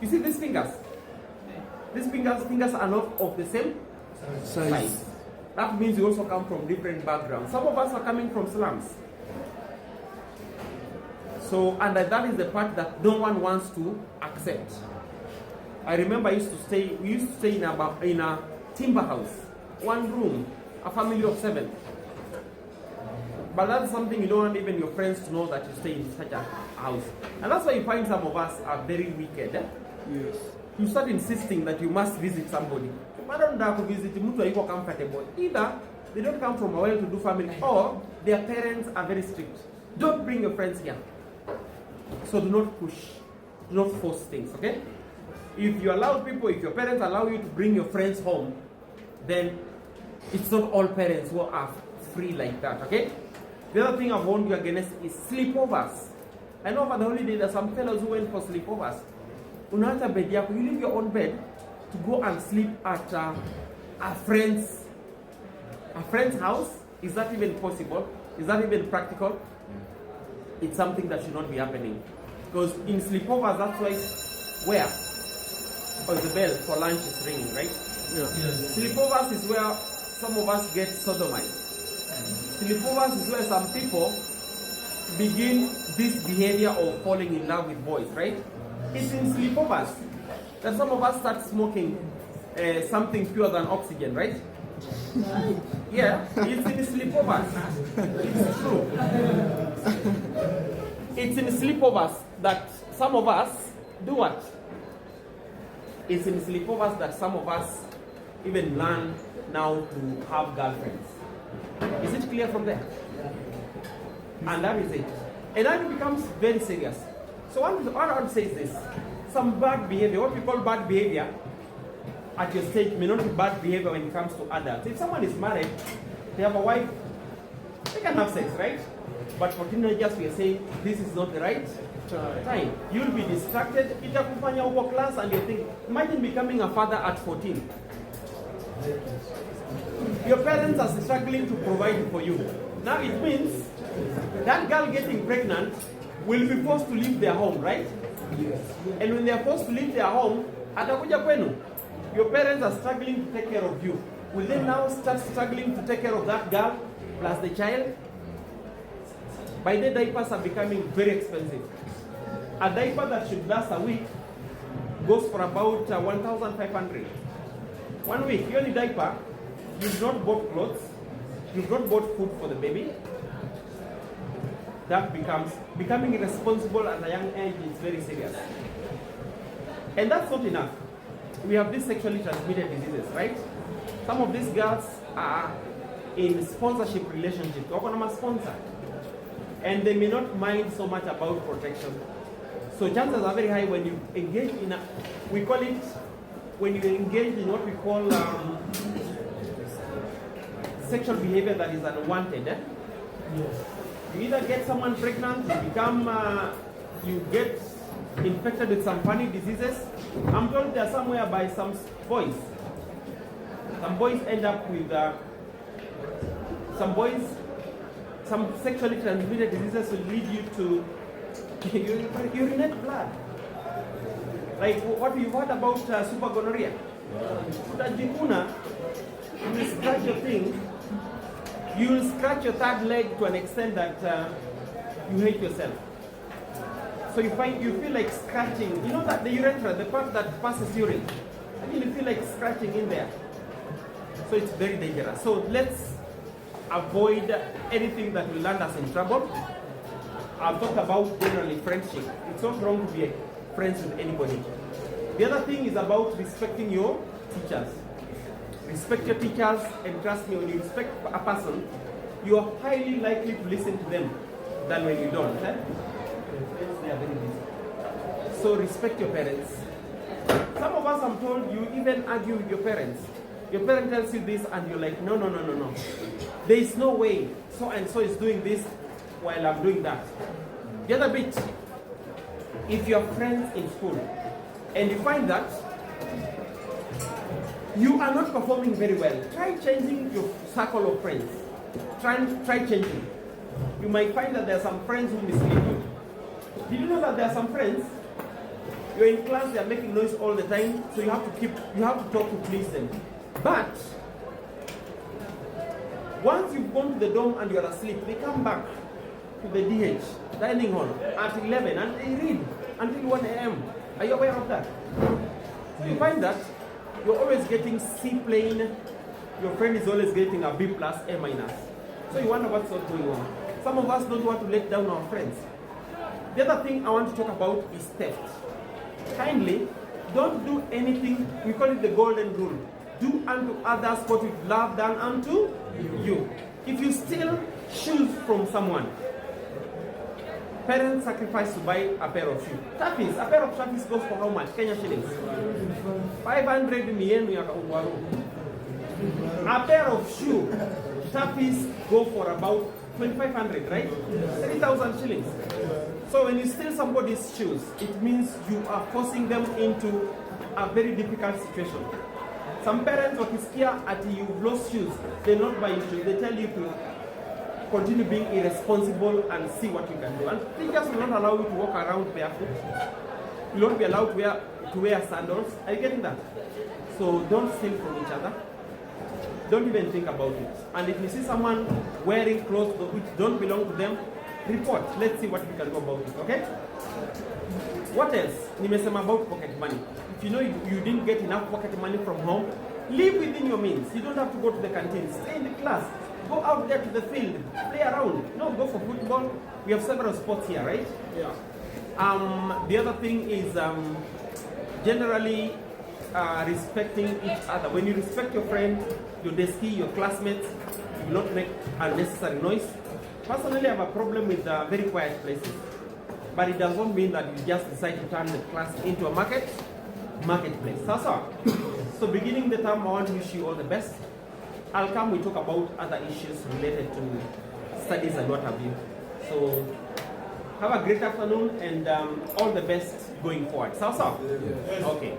You see these fingers? These fingers are not of the same size. That means you also come from different backgrounds. Some of us are coming from slums. So, and that is the part that no one wants to accept. I remember we used to stay in a timber house, one room, a family of 7. But that's something you don't want even your friends to know, that you stay in such a house. And that's why you find some of us are very wicked. Yes. You start insisting that you must visit somebody. If I don't have to visit, you are comfortable. Either they don't come from a well-to-do family, or their parents are very strict. Don't bring your friends here. So do not push, do not force things, okay? If you allow people, if your parents allow you to bring your friends home, then it's not all parents who are free like that, okay? The other thing I've warned you against is sleepovers. I know over the holiday there are some fellows who went for sleepovers. Unaacha bed yako, you leave your own bed to go and sleep at a friend's house. Is that even possible? Is that even practical? It's something that should not be happening. Because in sleepovers, that's where the bell for lunch is ringing, right? Yeah. Sleepovers is where some of us get sodomized. Sleepovers is where some people begin this behavior of falling in love with boys, right? It's in sleepovers that some of us start smoking something pure than oxygen, right? Yeah, it's in sleepovers. It's true. It's in sleepovers that some of us do what? It's in sleepovers that some of us even learn now to have girlfriends. Is it clear from there? And that is it. And then it becomes very serious. So what I want to say is this. Some bad behavior, what we call bad behavior at your stage may not be bad behavior when it comes to adults. If someone is married, they have a wife, they can have sex, right? But for teenagers, we are saying this is not the right time. You'll be distracted. Itakufanya uko class and you think, imagine becoming a father at 14. Your parents are struggling to provide for you. Now it means that girl getting pregnant will be forced to leave their home, right? Yes. And when they are forced to leave their home, atakuja kwenu. Your parents are struggling to take care of you. Will they now start struggling to take care of that girl plus the child? By then, diapers are becoming very expensive. A diaper that should last a week goes for about 1,500. 1 week, you only diaper, you've not bought clothes, you've not bought food for the baby. That becomes becoming irresponsible at a young age is very serious. And that's not enough. We have these sexually transmitted diseases, right? Some of these girls are in sponsorship relationships. They're going to sponsor. And they may not mind so much about protection. So chances are very high when you engage in when you engage in what we call sexual behavior that is unwanted. Yes. You either get someone pregnant, you get infected with some funny diseases. I'm told there are somewhere by some boys. Some boys end up with some sexually transmitted diseases will lead you to urinate blood. Like what you've heard about super gonorrhea. Utajikuna, you will scratch your thing, you will scratch your third leg to an extent that you hate yourself. So you feel like scratching. You know that the urethra, the part that passes urine, I mean, you feel like scratching in there. So it's very dangerous. So let's avoid anything that will land us in trouble. I've talked about generally friendship. It's not wrong to be friends with anybody. The other thing is about respecting your teachers. Respect your teachers, and trust me, when you respect a person, you are highly likely to listen to them than when you don't. They are very busy. So respect your parents. Some of us, I'm told, you even argue with your parents. Your parent tells you this and you're like, no. There is no way so and so is doing this while I'm doing that. The other bit, if you have friends in school and you find that you are not performing very well, try changing your circle of friends. Try changing. You might find that there are some friends who mislead you. Did you know that there are some friends You're in class, they're making noise all the time, so you have to talk to please them. But once you've gone to the dorm and you're asleep, they come back to the DH, dining hall, at 11 and they read until 1 a.m. Are you aware of that? So you find that you're always getting C plain, your friend is always getting a B plus, A minus. So you wonder what's not going on. Some of us don't want to let down our friends. The other thing I want to talk about is theft. Kindly, don't do anything, we call it the golden rule. Do unto others what you've loved done unto you. If you steal shoes from someone, parents sacrifice to buy a pair of shoes. Tafis, a pair of tafis goes for how much? Kenya shillings? 500 mienu ya Ungwaru. A pair of shoes, tafis go for about 2,500, right? 3,000 shillings. So when you steal somebody's shoes, it means you are forcing them into a very difficult situation. Some parents wakisikia ati you've lost shoes, they not buy you shoes. They tell you to continue being irresponsible and see what you can do. And teachers will not allow you to walk around barefoot. You will not be allowed to wear sandals. Are you getting that? So don't steal from each other. Don't even think about it. And if you see someone wearing clothes which don't belong to them, report. Let's see what we can do about it, okay? What else? Nimesema about pocket money. If you know you didn't get enough pocket money from home, live within your means. You don't have to go to the canteen. Stay in the class. Go out there to the field. Play around. No, go for football. We have several sports here, right? Yeah. The other thing is generally respecting each other. When you respect your friend, your deskie, your classmates, you will not make unnecessary noise. Personally, I have a problem with very quiet places. But it does not mean that you just decide to turn the class into a marketplace. So beginning the term, I want to wish you all the best. I'll come, we talk about other issues related to studies and what have you. So have a great afternoon and all the best going forward. Okay.